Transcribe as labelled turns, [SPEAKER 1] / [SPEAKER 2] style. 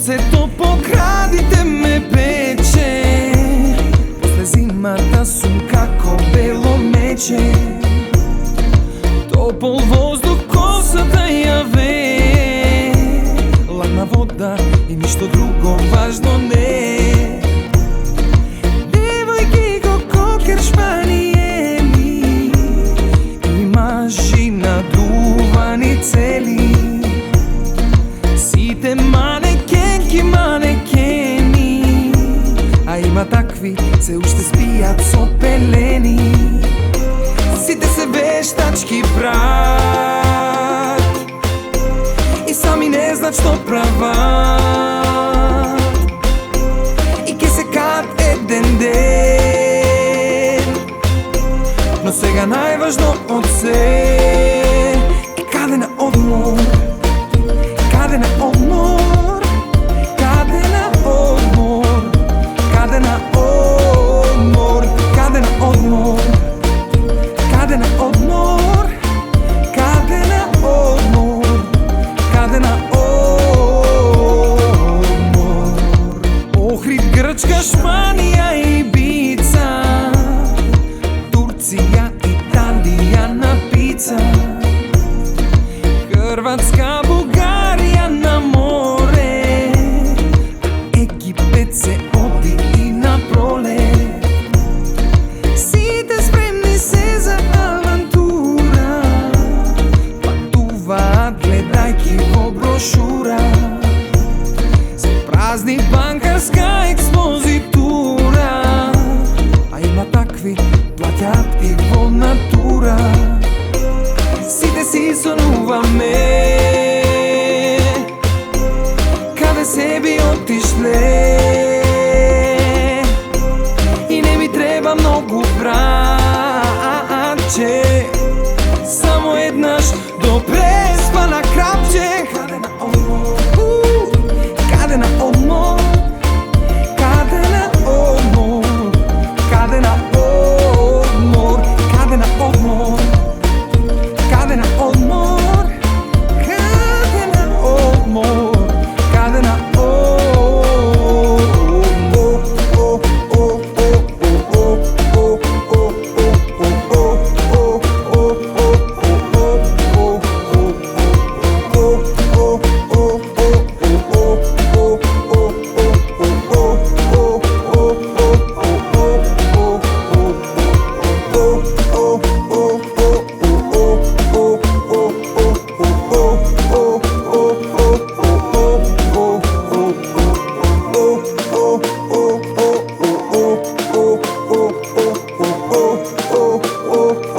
[SPEAKER 1] Сонцето по градите ме пече, после зимата сум како бело мече. Топол воздух косата ја вее, ладна вода и ништо друго важно не. Девојки го кокер шпаниели и мажи надувани цели, сите манекенки манекени, а има такви се уште спијат со пелени. Сите се вештачки брат и сами не знаат што прават, и ке се кат еден ден. Но сега најважно од се е каде на одмор, каде на одмор, каде на одмор, каде на одмор, каде на одмор, каде на одмор, каде на одмор, каде на одмор. Охрид, Грчка, Шпанија и Бица, Турција, Италија на пица, Хрватска, Бугарија на море, Египет се оди и на пролет. Сите спремни се за авантура, патуваат гледајки во брошура. Се празни банкарска експозитура, а има такви плаќаат и во натура. Сите си сонуваме, каде се би отишле, и не ми треба многу братче, само еднаш до преспана крапче. Каде на одмор, каде на одмор, каде на одмор, каде на одмор, каде на одмор, каде на одмор, каде на одмор, каде на oh